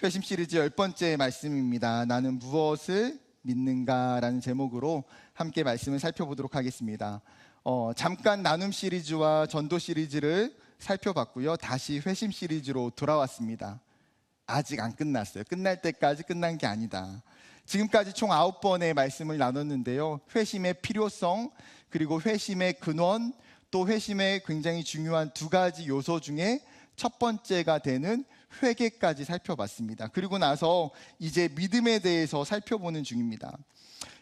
회심 시리즈 10번째 말씀입니다. 나는 무엇을 믿는가라는 제목으로 함께 말씀을 살펴보도록 하겠습니다. 잠깐 나눔 시리즈와 전도 시리즈를 살펴봤고요. 다시 회심 시리즈로 돌아왔습니다. 아직 안 끝났어요. 끝날 때까지 끝난 게 아니다. 지금까지 총 9번의 말씀을 나눴는데요. 회심의 필요성, 그리고 회심의 근원, 또 회심의 굉장히 중요한 두 가지 요소 중에 첫 번째가 되는 회개까지 살펴봤습니다. 그리고 나서 이제 믿음에 대해서 살펴보는 중입니다.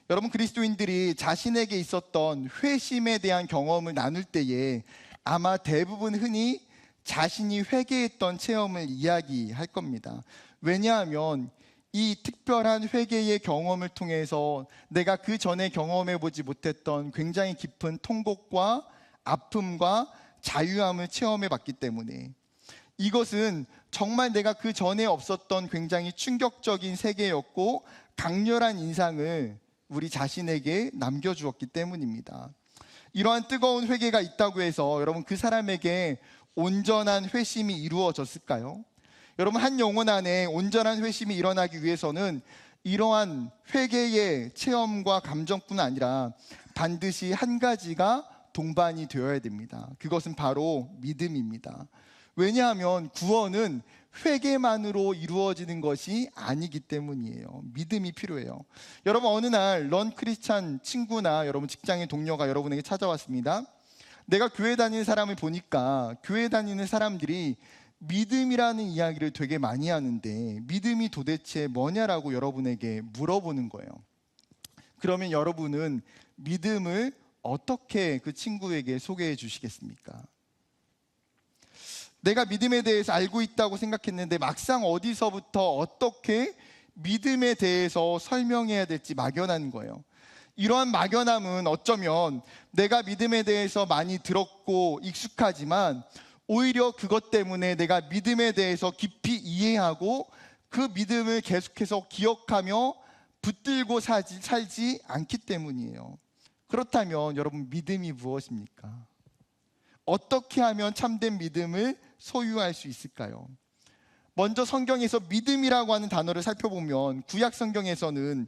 여러분, 그리스도인들이 자신에게 있었던 회심에 대한 경험을 나눌 때에 아마 대부분 흔히 자신이 회개했던 체험을 이야기할 겁니다. 왜냐하면 이 특별한 회개의 경험을 통해서 내가 그 전에 경험해보지 못했던 굉장히 깊은 통곡과 아픔과 자유함을 체험해봤기 때문에, 이것은 정말 내가 그 전에 없었던 굉장히 충격적인 세계였고 강렬한 인상을 우리 자신에게 남겨주었기 때문입니다. 이러한 뜨거운 회개가 있다고 해서 여러분, 그 사람에게 온전한 회심이 이루어졌을까요? 여러분, 한 영혼 안에 온전한 회심이 일어나기 위해서는 이러한 회개의 체험과 감정뿐 아니라 반드시 한 가지가 동반이 되어야 됩니다. 그것은 바로 믿음입니다. 왜냐하면 구원은 회개만으로 이루어지는 것이 아니기 때문이에요. 믿음이 필요해요. 여러분, 어느 날 넌 크리스찬 친구나 여러분 직장의 동료가 여러분에게 찾아왔습니다. 내가 교회 다니는 사람을 보니까 교회 다니는 사람들이 믿음이라는 이야기를 되게 많이 하는데 믿음이 도대체 뭐냐라고 여러분에게 물어보는 거예요. 그러면 여러분은 믿음을 어떻게 그 친구에게 소개해 주시겠습니까? 내가 믿음에 대해서 알고 있다고 생각했는데 막상 어디서부터 어떻게 믿음에 대해서 설명해야 될지 막연한 거예요. 이러한 막연함은 어쩌면 내가 믿음에 대해서 많이 들었고 익숙하지만 오히려 그것 때문에 내가 믿음에 대해서 깊이 이해하고 그 믿음을 계속해서 기억하며 붙들고 살지 않기 때문이에요. 그렇다면 여러분, 믿음이 무엇입니까? 어떻게 하면 참된 믿음을 소유할 수 있을까요? 먼저 성경에서 믿음이라고 하는 단어를 살펴보면 구약 성경에서는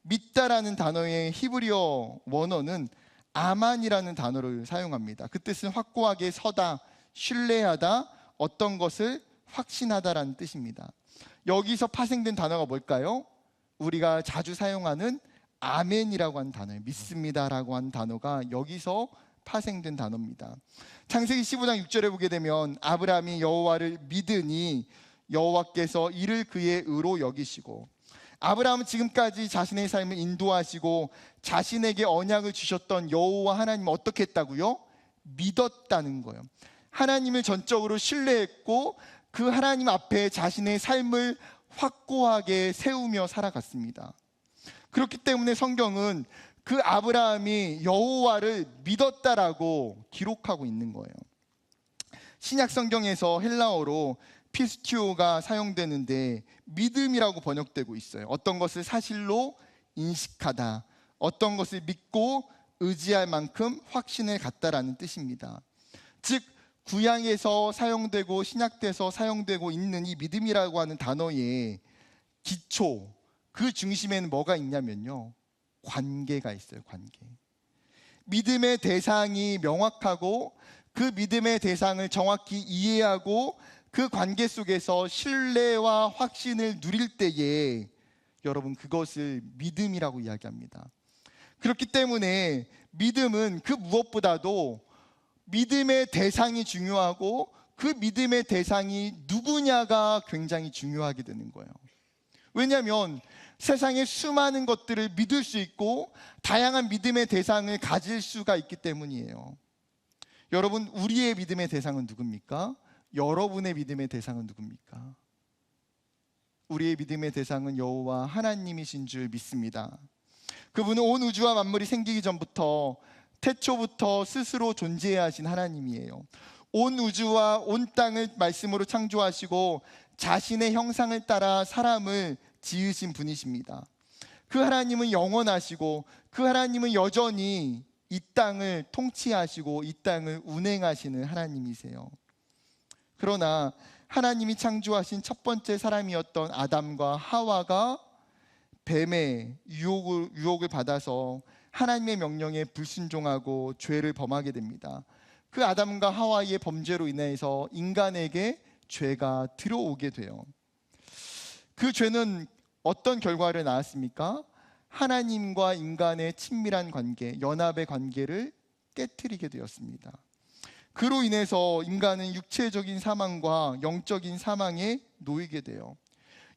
믿다라는 단어의 히브리어 원어는 아만이라는 단어를 사용합니다. 그 뜻은 확고하게 서다, 신뢰하다, 어떤 것을 확신하다라는 뜻입니다. 여기서 파생된 단어가 뭘까요? 우리가 자주 사용하는 아멘이라고 하는 단어예요. 믿습니다라고 하는 단어가 여기서 파생된 단어입니다. 창세기 15장 6절에 보게 되면 아브라함이 여호와를 믿으니 여호와께서 이를 그의 의로 여기시고, 아브라함은 지금까지 자신의 삶을 인도하시고 자신에게 언약을 주셨던 여호와 하나님을 어떻게 했다고요? 믿었다는 거예요. 하나님을 전적으로 신뢰했고 그 하나님 앞에 자신의 삶을 확고하게 세우며 살아갔습니다. 그렇기 때문에 성경은 그 아브라함이 여호와를 믿었다라고 기록하고 있는 거예요. 신약 성경에서 헬라어로 피스티오가 사용되는데 믿음이라고 번역되고 있어요. 어떤 것을 사실로 인식하다, 어떤 것을 믿고 의지할 만큼 확신을 갖다라는 뜻입니다. 즉, 구약에서 사용되고 신약에서 사용되고 있는 이 믿음이라고 하는 단어의 기초, 그 중심에는 뭐가 있냐면요, 관계가 있어요. 관계. 믿음의 대상이 명확하고 그 믿음의 대상을 정확히 이해하고 그 관계 속에서 신뢰와 확신을 누릴 때에 여러분, 그것을 믿음이라고 이야기합니다. 그렇기 때문에 믿음은 그 무엇보다도 믿음의 대상이 중요하고 그 믿음의 대상이 누구냐가 굉장히 중요하게 되는 거예요. 왜냐하면 세상의 수많은 것들을 믿을 수 있고 다양한 믿음의 대상을 가질 수가 있기 때문이에요. 여러분, 우리의 믿음의 대상은 누굽니까? 여러분의 믿음의 대상은 누굽니까? 우리의 믿음의 대상은 여호와 하나님이신 줄 믿습니다. 그분은 온 우주와 만물이 생기기 전부터 태초부터 스스로 존재하신 하나님이에요. 온 우주와 온 땅을 말씀으로 창조하시고 자신의 형상을 따라 사람을 지으신 분이십니다. 그 하나님은 영원하시고 그 하나님은 여전히 이 땅을 통치하시고 이 땅을 운행하시는 하나님이세요. 그러나 하나님이 창조하신 첫 번째 사람이었던 아담과 하와가 뱀의 유혹을 받아서 하나님의 명령에 불순종하고 죄를 범하게 됩니다. 그 아담과 하와의 범죄로 인해서 인간에게 죄가 들어오게 돼요. 그 죄는 어떤 결과를 낳았습니까? 하나님과 인간의 친밀한 관계, 연합의 관계를 깨트리게 되었습니다. 그로 인해서 인간은 육체적인 사망과 영적인 사망에 놓이게 돼요.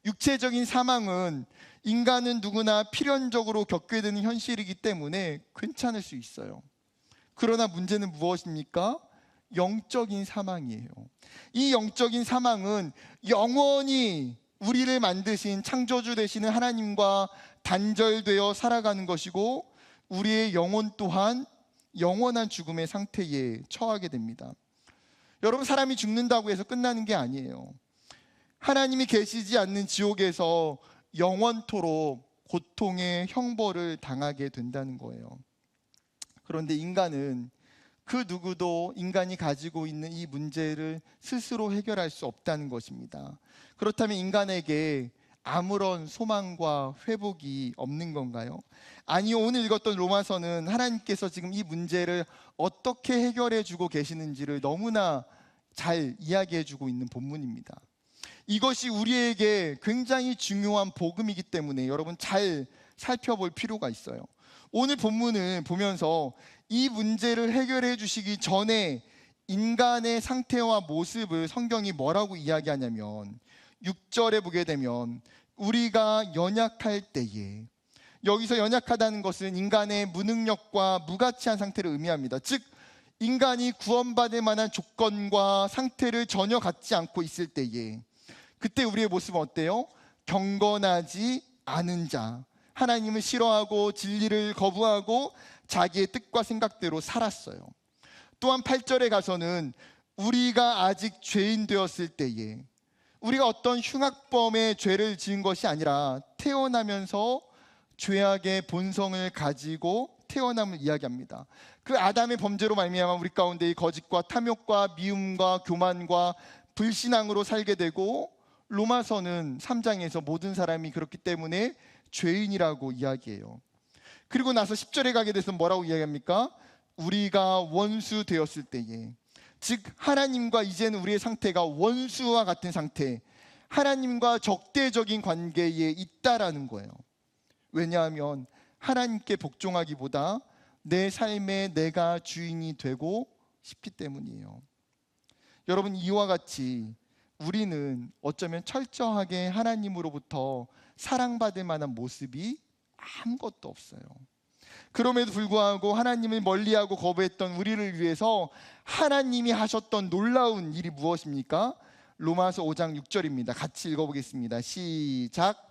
육체적인 사망은 인간은 누구나 필연적으로 겪게 되는 현실이기 때문에 괜찮을 수 있어요. 그러나 문제는 무엇입니까? 영적인 사망이에요. 이 영적인 사망은 영원히 우리를 만드신 창조주 되시는 하나님과 단절되어 살아가는 것이고, 우리의 영혼 또한 영원한 죽음의 상태에 처하게 됩니다. 여러분, 사람이 죽는다고 해서 끝나는 게 아니에요. 하나님이 계시지 않는 지옥에서 영원토록 고통의 형벌을 당하게 된다는 거예요. 그런데 인간은 그 누구도 인간이 가지고 있는 이 문제를 스스로 해결할 수 없다는 것입니다. 그렇다면 인간에게 아무런 소망과 회복이 없는 건가요? 아니요, 오늘 읽었던 로마서는 하나님께서 지금 이 문제를 어떻게 해결해 주고 계시는지를 너무나 잘 이야기해 주고 있는 본문입니다. 이것이 우리에게 굉장히 중요한 복음이기 때문에 여러분 잘 살펴볼 필요가 있어요. 오늘 본문을 보면서 이 문제를 해결해 주시기 전에 인간의 상태와 모습을 성경이 뭐라고 이야기하냐면 6절에 보게 되면 우리가 연약할 때에, 여기서 연약하다는 것은 인간의 무능력과 무가치한 상태를 의미합니다. 즉 인간이 구원받을 만한 조건과 상태를 전혀 갖지 않고 있을 때에, 그때 우리의 모습은 어때요? 경건하지 않은 자, 하나님을 싫어하고 진리를 거부하고 자기의 뜻과 생각대로 살았어요. 또한 8절에 가서는 우리가 아직 죄인 되었을 때에, 우리가 어떤 흉악범의 죄를 지은 것이 아니라 태어나면서 죄악의 본성을 가지고 태어남을 이야기합니다. 그 아담의 범죄로 말미암아 우리 가운데 이 거짓과 탐욕과 미움과 교만과 불신앙으로 살게 되고, 로마서는 3장에서 모든 사람이 그렇기 때문에 죄인이라고 이야기해요. 그리고 나서 10절에 가게 돼서 뭐라고 이야기합니까? 우리가 원수 되었을 때에, 즉 하나님과 이제는 우리의 상태가 원수와 같은 상태, 하나님과 적대적인 관계에 있다라는 거예요. 왜냐하면 하나님께 복종하기보다 내 삶에 내가 주인이 되고 싶기 때문이에요. 여러분, 이와 같이 우리는 어쩌면 철저하게 하나님으로부터 사랑받을 만한 모습이 아무것도 없어요. 그럼에도 불구하고 하나님을 멀리하고 거부했던 우리를 위해서 하나님이 하셨던 놀라운 일이 무엇입니까? 로마서 5장 6절입니다. 같이 읽어보겠습니다. 시작.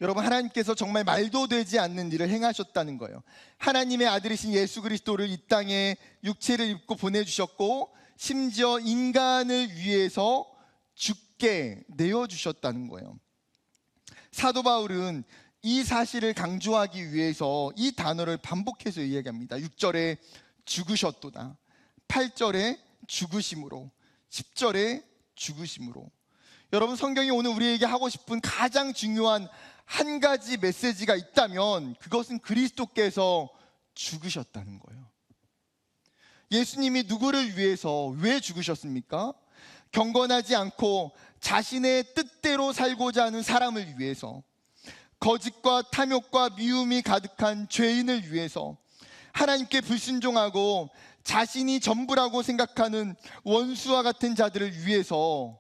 여러분, 하나님께서 정말 말도 되지 않는 일을 행하셨다는 거예요. 하나님의 아들이신 예수 그리스도를 이 땅에 육체를 입고 보내주셨고, 심지어 인간을 위해서 죽게 내어주셨다는 거예요. 사도 바울은 이 사실을 강조하기 위해서 이 단어를 반복해서 이야기합니다. 6절에 죽으셨도다, 8절에 죽으심으로, 10절에 죽으심으로. 여러분, 성경이 오늘 우리에게 하고 싶은 가장 중요한 한 가지 메시지가 있다면 그것은 그리스도께서 죽으셨다는 거예요. 예수님이 누구를 위해서 왜 죽으셨습니까? 경건하지 않고 자신의 뜻대로 살고자 하는 사람을 위해서, 거짓과 탐욕과 미움이 가득한 죄인을 위해서, 하나님께 불순종하고 자신이 전부라고 생각하는 원수와 같은 자들을 위해서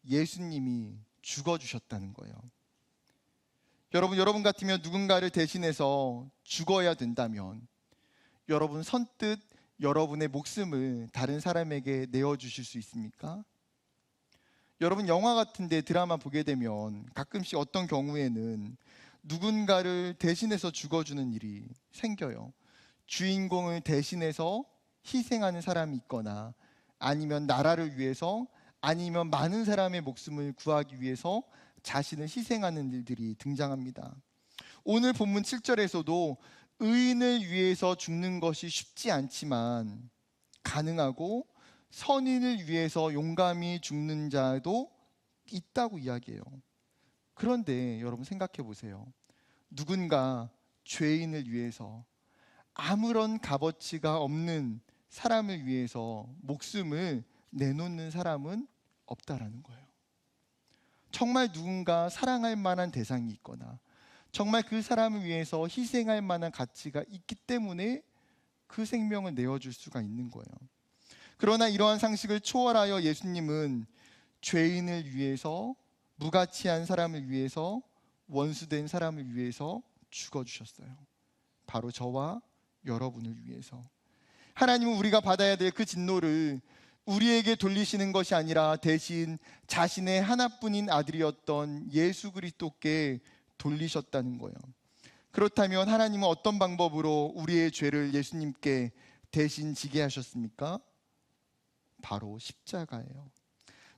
예수님이 죽어주셨다는 거예요. 여러분 같으면 누군가를 대신해서 죽어야 된다면 여러분 선뜻 여러분의 목숨을 다른 사람에게 내어주실 수 있습니까? 여러분, 영화 같은데 드라마 보게 되면 가끔씩 어떤 경우에는 누군가를 대신해서 죽어주는 일이 생겨요. 주인공을 대신해서 희생하는 사람이 있거나, 아니면 나라를 위해서, 아니면 많은 사람의 목숨을 구하기 위해서 자신을 희생하는 일들이 등장합니다. 오늘 본문 7절에서도 의인을 위해서 죽는 것이 쉽지 않지만 가능하고 선인을 위해서 용감히 죽는 자도 있다고 이야기해요. 그런데 여러분 생각해 보세요. 누군가 죄인을 위해서 아무런 값어치가 없는 사람을 위해서 목숨을 내놓는 사람은 없다라는 거예요. 정말 누군가 사랑할 만한 대상이 있거나 정말 그 사람을 위해서 희생할 만한 가치가 있기 때문에 그 생명을 내어줄 수가 있는 거예요. 그러나 이러한 상식을 초월하여 예수님은 죄인을 위해서, 무가치한 사람을 위해서, 원수된 사람을 위해서 죽어주셨어요. 바로 저와 여러분을 위해서. 하나님은 우리가 받아야 될 그 진노를 우리에게 돌리시는 것이 아니라 대신 자신의 하나뿐인 아들이었던 예수 그리스도께 돌리셨다는 거예요. 그렇다면 하나님은 어떤 방법으로 우리의 죄를 예수님께 대신 지게 하셨습니까? 바로 십자가예요.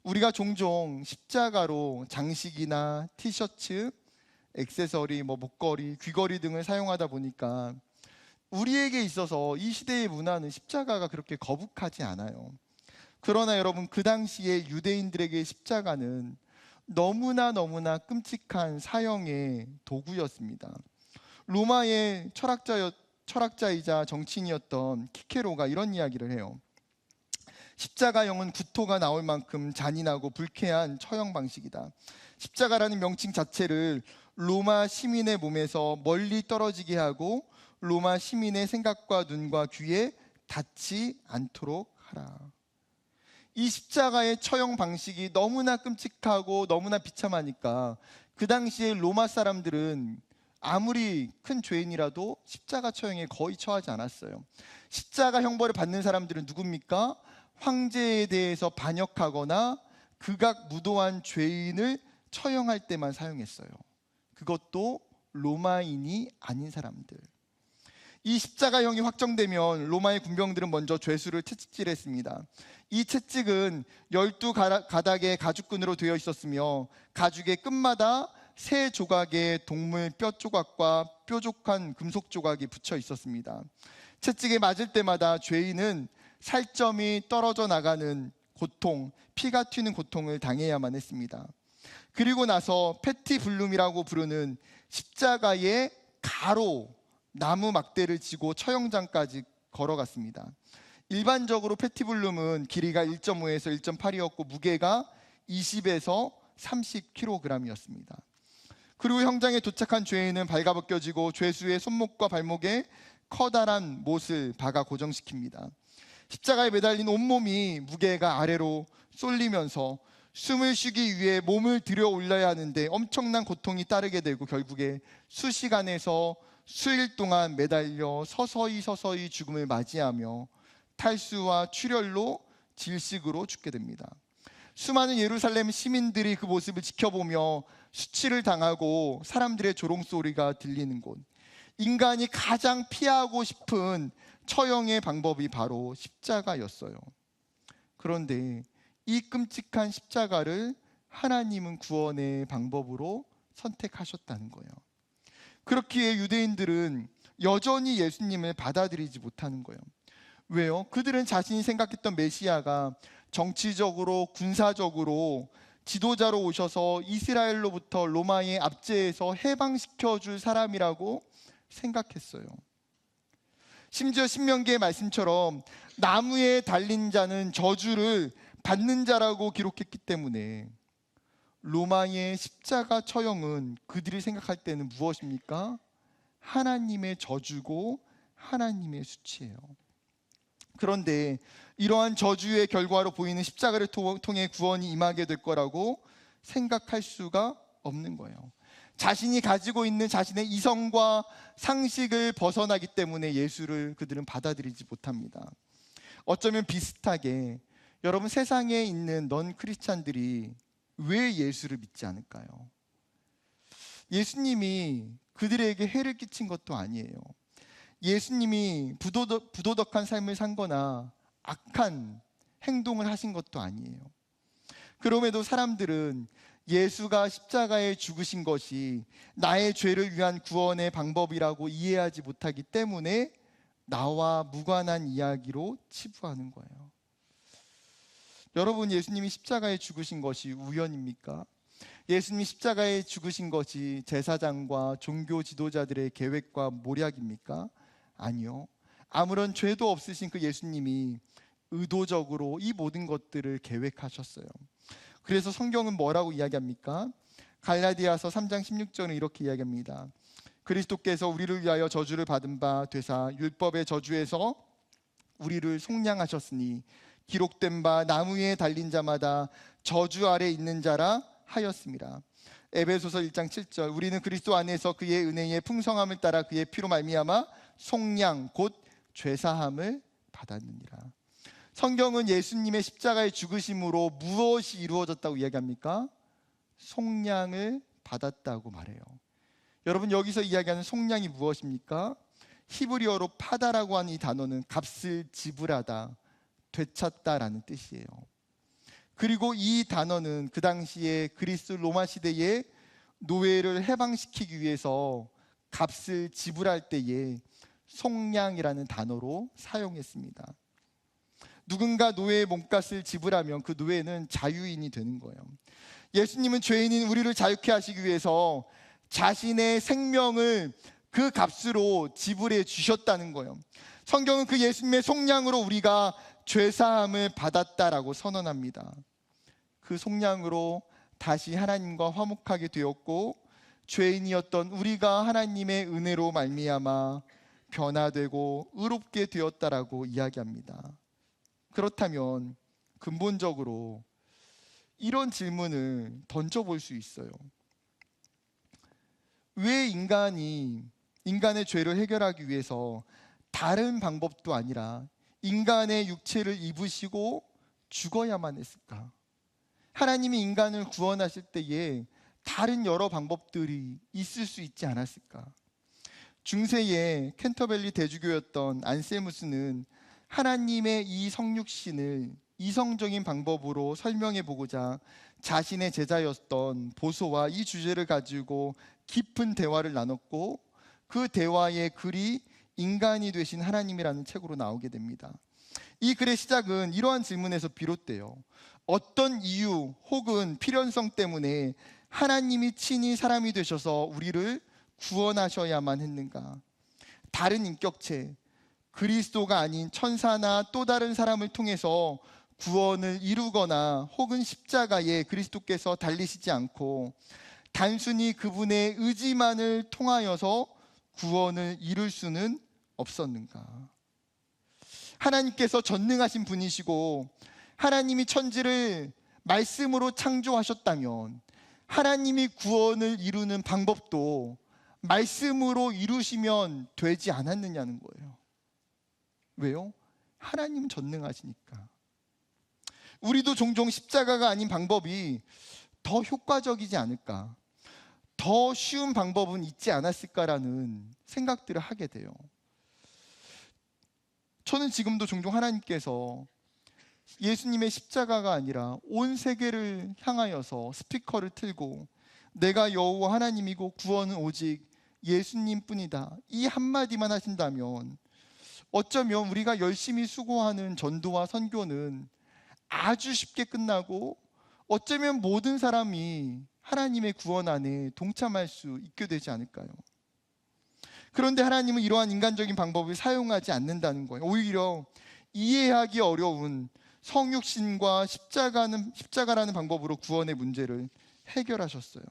우리가 종종 십자가로 장식이나 티셔츠, 액세서리, 목걸이, 귀걸이 등을 사용하다 보니까 우리에게 있어서 이 시대의 문화는 십자가가 그렇게 거북하지 않아요. 그러나 여러분, 그 당시에 유대인들에게 십자가는 너무나 끔찍한 사형의 도구였습니다. 로마의 철학자이자 정치인이었던 키케로가 이런 이야기를 해요. 십자가형은 구토가 나올 만큼 잔인하고 불쾌한 처형 방식이다. 십자가라는 명칭 자체를 로마 시민의 몸에서 멀리 떨어지게 하고 로마 시민의 생각과 눈과 귀에 닿지 않도록 하라. 이 십자가의 처형 방식이 너무나 끔찍하고 너무나 비참하니까 그 당시에 로마 사람들은 아무리 큰 죄인이라도 십자가 처형에 거의 처하지 않았어요. 십자가 형벌을 받는 사람들은 누굽니까? 황제에 대해서 반역하거나 극악 무도한 죄인을 처형할 때만 사용했어요. 그것도 로마인이 아닌 사람들. 이 십자가형이 확정되면 로마의 군병들은 먼저 죄수를 채찍질했습니다. 이 채찍은 12가닥의 가죽끈으로 되어 있었으며 가죽의 끝마다 3조각의 동물 뼈 조각과 뾰족한 금속 조각이 붙여 있었습니다. 채찍에 맞을 때마다 죄인은 살점이 떨어져 나가는 고통, 피가 튀는 고통을 당해야만 했습니다. 그리고 나서 페티블룸이라고 부르는 십자가의 가로 나무 막대를 지고 처형장까지 걸어갔습니다. 일반적으로 페티블룸은 길이가 1.5에서 1.8이었고 무게가 20에서 30kg이었습니다. 그리고 형장에 도착한 죄인은 발가벗겨지고 죄수의 손목과 발목에 커다란 못을 박아 고정시킵니다. 십자가에 매달린 온몸이 무게가 아래로 쏠리면서 숨을 쉬기 위해 몸을 들여 올려야 하는데 엄청난 고통이 따르게 되고 결국에 수시간에서 수일 동안 매달려 서서히 죽음을 맞이하며 탈수와 출혈로 질식으로 죽게 됩니다. 수많은 예루살렘 시민들이 그 모습을 지켜보며 수치를 당하고 사람들의 조롱소리가 들리는 곳, 인간이 가장 피하고 싶은 처형의 방법이 바로 십자가였어요. 그런데 이 끔찍한 십자가를 하나님은 구원의 방법으로 선택하셨다는 거예요. 그렇기에 유대인들은 여전히 예수님을 받아들이지 못하는 거예요. 왜요? 그들은 자신이 생각했던 메시아가 정치적으로, 군사적으로 지도자로 오셔서 이스라엘로부터 로마의 압제에서 해방시켜 줄 사람이라고 생각했어요. 심지어 신명기의 말씀처럼 나무에 달린 자는 저주를 받는 자라고 기록했기 때문에 로마의 십자가 처형은 그들이 생각할 때는 무엇입니까? 하나님의 저주고 하나님의 수치예요. 그런데 이러한 저주의 결과로 보이는 십자가를 통해 구원이 임하게 될 거라고 생각할 수가 없는 거예요. 자신이 가지고 있는 자신의 이성과 상식을 벗어나기 때문에 예수를 그들은 받아들이지 못합니다. 어쩌면 비슷하게 여러분, 세상에 있는 넌 크리스찬들이 왜 예수를 믿지 않을까요? 예수님이 그들에게 해를 끼친 것도 아니에요. 예수님이 부도덕한 삶을 산 거나 악한 행동을 하신 것도 아니에요. 그럼에도 사람들은 예수가 십자가에 죽으신 것이 나의 죄를 위한 구원의 방법이라고 이해하지 못하기 때문에 나와 무관한 이야기로 치부하는 거예요. 여러분, 예수님이 십자가에 죽으신 것이 우연입니까? 예수님이 십자가에 죽으신 것이 제사장과 종교 지도자들의 계획과 모략입니까? 아니요. 아무런 죄도 없으신 그 예수님이 의도적으로 이 모든 것들을 계획하셨어요. 그래서 성경은 뭐라고 이야기합니까? 갈라디아서 3장 16절은 이렇게 이야기합니다. 그리스도께서 우리를 위하여 저주를 받은 바 되사 율법의 저주에서 우리를 속량하셨으니 기록된 바 나무 위에 달린 자마다 저주 아래 있는 자라 하였습니다. 에베소서 1장 7절 우리는 그리스도 안에서 그의 은혜의 풍성함을 따라 그의 피로 말미암아 속량 곧 죄사함을 받았느니라. 성경은 예수님의 십자가의 죽으심으로 무엇이 이루어졌다고 이야기합니까? 속량을 받았다고 말해요. 여러분, 여기서 이야기하는 속량이 무엇입니까? 히브리어로 파다라고 하는 이 단어는 값을 지불하다, 되찾다라는 뜻이에요. 그리고 이 단어는 그 당시에 그리스 로마 시대에 노예를 해방시키기 위해서 값을 지불할 때에 속량이라는 단어로 사용했습니다. 누군가 노예의 몸값을 지불하면 그 노예는 자유인이 되는 거예요. 예수님은 죄인인 우리를 자유케 하시기 위해서 자신의 생명을 그 값으로 지불해 주셨다는 거예요. 성경은 그 예수님의 속량으로 우리가 죄사함을 받았다라고 선언합니다. 그 속량으로 다시 하나님과 화목하게 되었고 죄인이었던 우리가 하나님의 은혜로 말미암아 변화되고 의롭게 되었다라고 이야기합니다. 그렇다면 근본적으로 이런 질문을 던져볼 수 있어요. 왜 인간의 죄를 해결하기 위해서 다른 방법도 아니라 인간의 육체를 입으시고 죽어야만 했을까? 하나님이 인간을 구원하실 때에 다른 여러 방법들이 있을 수 있지 않았을까? 중세의 캔터벨리 대주교였던 안세무스는 하나님의 이 성육신을 이성적인 방법으로 설명해 보고자 자신의 제자였던 보소와 이 주제를 가지고 깊은 대화를 나눴고 그 대화의 글이 인간이 되신 하나님이라는 책으로 나오게 됩니다. 이 글의 시작은 이러한 질문에서 비롯돼요. 어떤 이유 혹은 필연성 때문에 하나님이 친히 사람이 되셔서 우리를 구원하셔야만 했는가? 다른 인격체, 그리스도가 아닌 천사나 또 다른 사람을 통해서 구원을 이루거나 혹은 십자가에 그리스도께서 달리시지 않고 단순히 그분의 의지만을 통하여서 구원을 이룰 수는 없었는가? 하나님께서 전능하신 분이시고 하나님이 천지를 말씀으로 창조하셨다면 하나님이 구원을 이루는 방법도 말씀으로 이루시면 되지 않았느냐는 거예요. 왜요? 하나님 전능하시니까. 우리도 종종 십자가가 아닌 방법이 더 효과적이지 않을까, 더 쉬운 방법은 있지 않았을까라는 생각들을 하게 돼요. 저는 지금도 종종 하나님께서 예수님의 십자가가 아니라 온 세계를 향하여서 스피커를 틀고 내가 여호와 하나님이고 구원은 오직 예수님뿐이다, 이 한마디만 하신다면 어쩌면 우리가 열심히 수고하는 전도와 선교는 아주 쉽게 끝나고 어쩌면 모든 사람이 하나님의 구원 안에 동참할 수 있게 되지 않을까요? 그런데 하나님은 이러한 인간적인 방법을 사용하지 않는다는 거예요. 오히려 이해하기 어려운 성육신과 십자가라는 방법으로 구원의 문제를 해결하셨어요.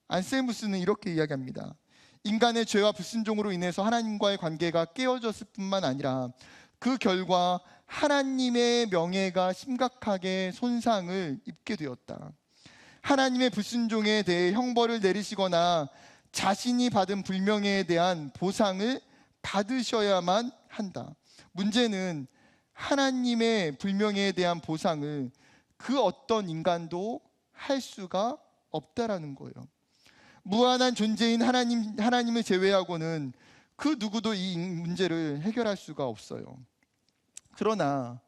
안세무스는 이렇게 이야기합니다. 인간의 죄와 불순종으로 인해서 하나님과의 관계가 깨어졌을 뿐만 아니라 그 결과 하나님의 명예가 심각하게 손상을 입게 되었다. 하나님의 불순종에 대해 형벌을 내리시거나 자신이 받은 불명예에 대한 보상을 받으셔야만 한다. 문제는 하나님의 불명예에 대한 보상을 그 어떤 인간도 할 수가 없다라는 거예요. 무한한 존재인 하나님을 제외하고는 그 누구도 이 문제를 해결할 수가 없어요. 그러나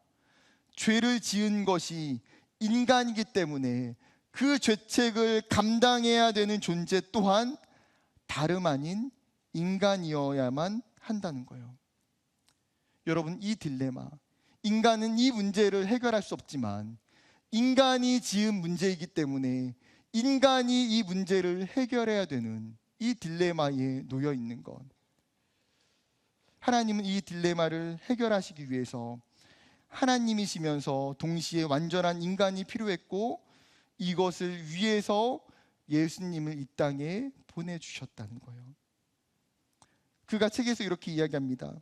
죄를 지은 것이 인간이기 때문에 그 죄책을 감당해야 되는 존재 또한 다름 아닌 인간이어야만 한다는 거예요. 여러분, 이 딜레마, 인간은 이 문제를 해결할 수 없지만 인간이 지은 문제이기 때문에 인간이 이 문제를 해결해야 되는 이 딜레마에 놓여 있는 것. 하나님은 이 딜레마를 해결하시기 위해서 하나님이시면서 동시에 완전한 인간이 필요했고, 이것을 위해서 예수님을 이 땅에 보내주셨다는 거예요. 그가 책에서 이렇게 이야기합니다.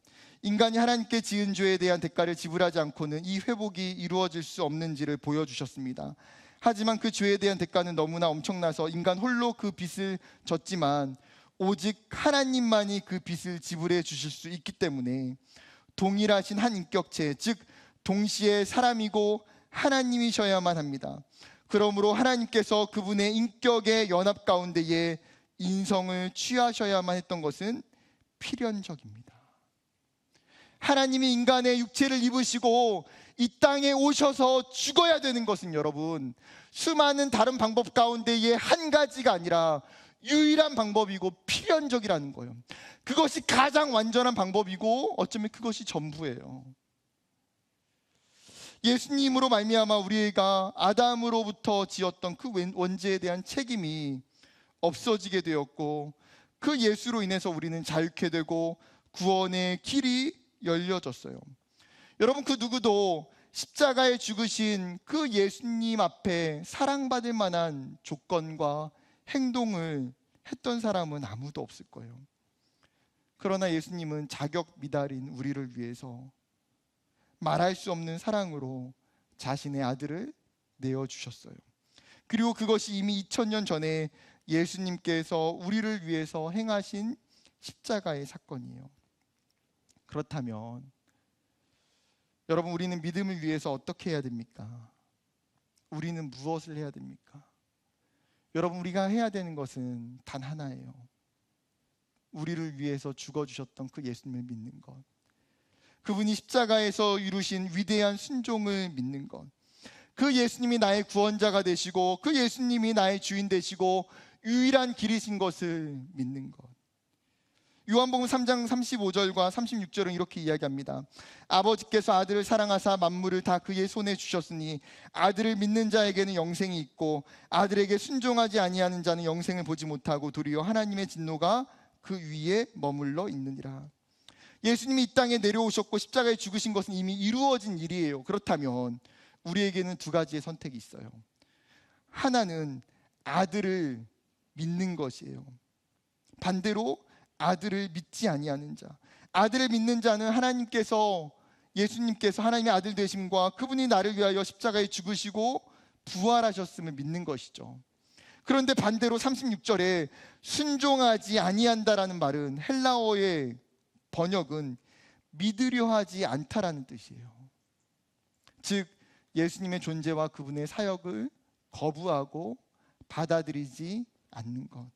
인간이 하나님께 지은 죄에 대한 대가를 지불하지 않고는 이 회복이 이루어질 수 없는지를 보여주셨습니다. 하지만 그 죄에 대한 대가는 너무나 엄청나서 인간 홀로 그 빚을 졌지만 오직 하나님만이 그 빚을 지불해 주실 수 있기 때문에 동일하신 한 인격체, 즉 동시에 사람이고 하나님이셔야만 합니다. 그러므로 하나님께서 그분의 인격의 연합 가운데에 인성을 취하셔야만 했던 것은 필연적입니다. 하나님이 인간의 육체를 입으시고 이 땅에 오셔서 죽어야 되는 것은, 여러분, 수많은 다른 방법 가운데의 한 가지가 아니라 유일한 방법이고 필연적이라는 거예요. 그것이 가장 완전한 방법이고 어쩌면 그것이 전부예요. 예수님으로 말미암아 우리가 아담으로부터 지었던 그 원죄에 대한 책임이 없어지게 되었고, 그 예수로 인해서 우리는 자유케 되고 구원의 길이 열려졌어요. 여러분, 그 누구도 십자가에 죽으신 그 예수님 앞에 사랑받을 만한 조건과 행동을 했던 사람은 아무도 없을 거예요. 그러나 예수님은 자격 미달인 우리를 위해서 말할 수 없는 사랑으로 자신의 아들을 내어주셨어요. 그리고 그것이 이미 2000년 전에 예수님께서 우리를 위해서 행하신 십자가의 사건이에요. 그렇다면 여러분, 우리는 믿음을 위해서 어떻게 해야 됩니까? 우리는 무엇을 해야 됩니까? 여러분, 우리가 해야 되는 것은 단 하나예요. 우리를 위해서 죽어주셨던 그 예수님을 믿는 것, 그분이 십자가에서 이루신 위대한 순종을 믿는 것, 그 예수님이 나의 구원자가 되시고 그 예수님이 나의 주인 되시고 유일한 길이신 것을 믿는 것. 요한복음 3장 35절과 36절은 이렇게 이야기합니다. 아버지께서 아들을 사랑하사 만물을 다 그의 손에 주셨으니 아들을 믿는 자에게는 영생이 있고 아들에게 순종하지 아니하는 자는 영생을 보지 못하고 도리어 하나님의 진노가 그 위에 머물러 있느니라. 예수님이 이 땅에 내려오셨고 십자가에 죽으신 것은 이미 이루어진 일이에요. 그렇다면 우리에게는 두 가지의 선택이 있어요. 하나는 아들을 믿는 것이에요. 반대로 아들을 믿지 아니하는 자, 아들을 믿는 자는 하나님께서, 예수님께서 하나님의 아들 되심과 그분이 나를 위하여 십자가에 죽으시고 부활하셨음을 믿는 것이죠. 그런데 반대로 36절에 순종하지 아니한다라는 말은 헬라어의 번역은 믿으려 하지 않다라는 뜻이에요. 즉 예수님의 존재와 그분의 사역을 거부하고 받아들이지 않는 것.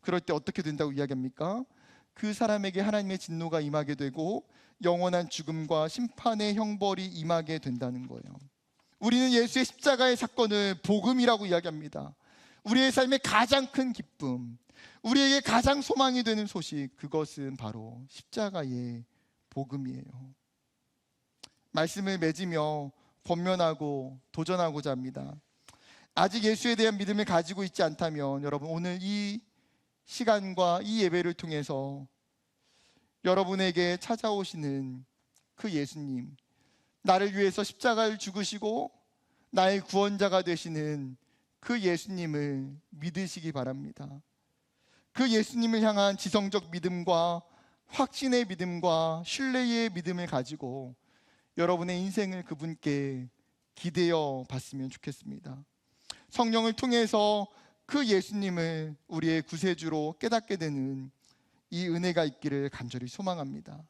그럴 때 어떻게 된다고 이야기합니까? 그 사람에게 하나님의 진노가 임하게 되고 영원한 죽음과 심판의 형벌이 임하게 된다는 거예요. 우리는 예수의 십자가의 사건을 복음이라고 이야기합니다. 우리의 삶의 가장 큰 기쁨, 우리에게 가장 소망이 되는 소식, 그것은 바로 십자가의 복음이에요. 말씀을 맺으며 권면하고 도전하고자 합니다. 아직 예수에 대한 믿음을 가지고 있지 않다면 여러분, 오늘 이 시간과 이 예배를 통해서 여러분에게 찾아오시는 그 예수님, 나를 위해서 십자가를 죽으시고 나의 구원자가 되시는 그 예수님을 믿으시기 바랍니다. 그 예수님을 향한 지성적 믿음과 확신의 믿음과 신뢰의 믿음을 가지고 여러분의 인생을 그분께 기대어 봤으면 좋겠습니다. 성령을 통해서 그 예수님을 우리의 구세주로 깨닫게 되는 이 은혜가 있기를 간절히 소망합니다.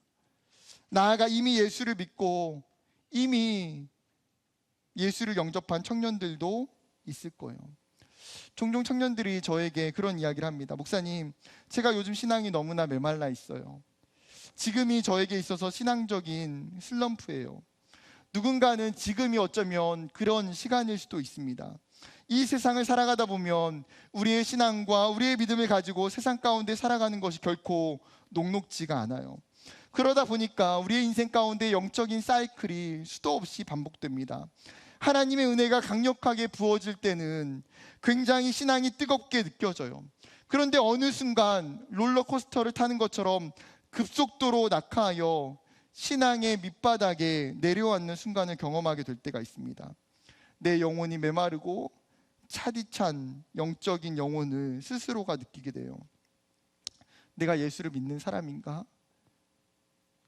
나아가 이미 예수를 믿고 이미 예수를 영접한 청년들도 있을 거예요. 종종 청년들이 저에게 그런 이야기를 합니다. 목사님, 제가 요즘 신앙이 너무나 메말라 있어요. 지금이 저에게 있어서 신앙적인 슬럼프예요. 누군가는 지금이 어쩌면 그런 시간일 수도 있습니다. 이 세상을 살아가다 보면 우리의 신앙과 우리의 믿음을 가지고 세상 가운데 살아가는 것이 결코 녹록지가 않아요. 그러다 보니까 우리의 인생 가운데 영적인 사이클이 수도 없이 반복됩니다. 하나님의 은혜가 강력하게 부어질 때는 굉장히 신앙이 뜨겁게 느껴져요. 그런데 어느 순간 롤러코스터를 타는 것처럼 급속도로 낙하하여 신앙의 밑바닥에 내려앉는 순간을 경험하게 될 때가 있습니다. 내 영혼이 메마르고 차디찬 영적인 영혼을 스스로가 느끼게 돼요. 내가 예수를 믿는 사람인가?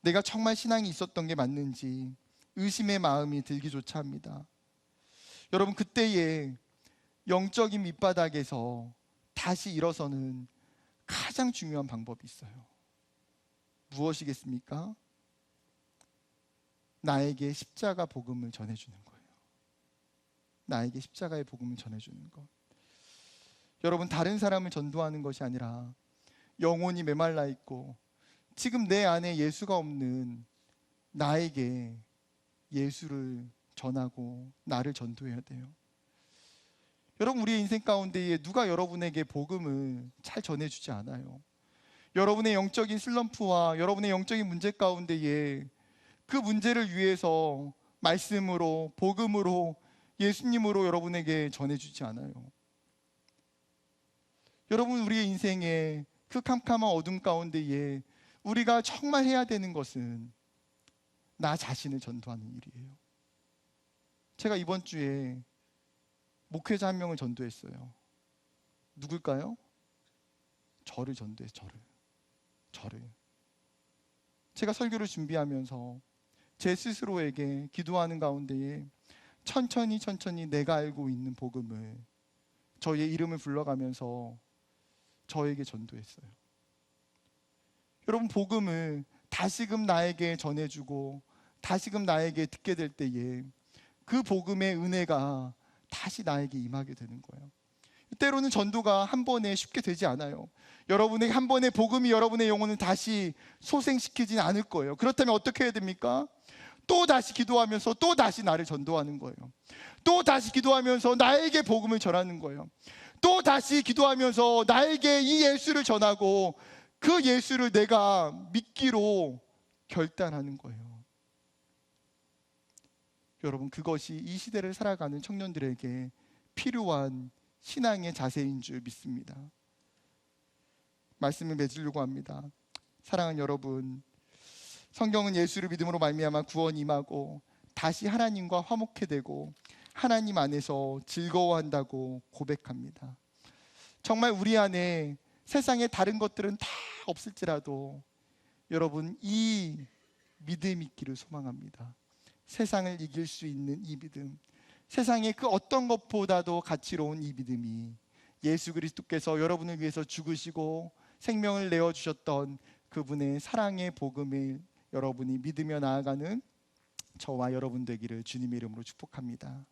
내가 정말 신앙이 있었던 게 맞는지 의심의 마음이 들기조차 합니다. 여러분, 그때에 영적인 밑바닥에서 다시 일어서는 가장 중요한 방법이 있어요. 무엇이겠습니까? 나에게 십자가 복음을 전해주는 거예요. 나에게 십자가의 복음을 전해주는 것. 여러분, 다른 사람을 전도하는 것이 아니라 영혼이 메말라 있고 지금 내 안에 예수가 없는 나에게 예수를 전하고 나를 전도해야 돼요. 여러분, 우리의 인생 가운데에 누가 여러분에게 복음을 잘 전해주지 않아요. 여러분의 영적인 슬럼프와 여러분의 영적인 문제 가운데에 그 문제를 위해서 말씀으로, 복음으로, 예수님으로 여러분에게 전해주지 않아요. 여러분, 우리의 인생에 그 캄캄한 어둠 가운데에 우리가 정말 해야 되는 것은 나 자신을 전도하는 일이에요. 제가 이번 주에 목회자 한 명을 전도했어요. 누굴까요? 저를 전도했어요. 저를. 제가 설교를 준비하면서 제 스스로에게 기도하는 가운데에 천천히 내가 알고 있는 복음을 저의 이름을 불러가면서 저에게 전도했어요. 여러분, 복음을 다시금 나에게 전해주고 다시금 나에게 듣게 될 때에 그 복음의 은혜가 다시 나에게 임하게 되는 거예요. 때로는 전도가 한 번에 쉽게 되지 않아요. 여러분에게 한 번에 복음이 여러분의 영혼을 다시 소생시키진 않을 거예요. 그렇다면 어떻게 해야 됩니까? 또 다시 기도하면서 또 다시 나를 전도하는 거예요. 또 다시 기도하면서 나에게 복음을 전하는 거예요. 또 다시 기도하면서 나에게 이 예수를 전하고 그 예수를 내가 믿기로 결단하는 거예요. 여러분, 그것이 이 시대를 살아가는 청년들에게 필요한 신앙의 자세인 줄 믿습니다. 말씀을 맺으려고 합니다. 사랑하는 여러분, 성경은 예수를 믿음으로 말미암아 구원이 임하고 다시 하나님과 화목해 되고 하나님 안에서 즐거워한다고 고백합니다. 정말 우리 안에 세상의 다른 것들은 다 없을지라도 여러분, 이 믿음 있기를 소망합니다. 세상을 이길 수 있는 이 믿음, 세상의 그 어떤 것보다도 가치로운 이 믿음이 예수 그리스도께서 여러분을 위해서 죽으시고 생명을 내어주셨던 그분의 사랑의 복음을 여러분이 믿으며 나아가는 저와 여러분 되기를 주님의 이름으로 축복합니다.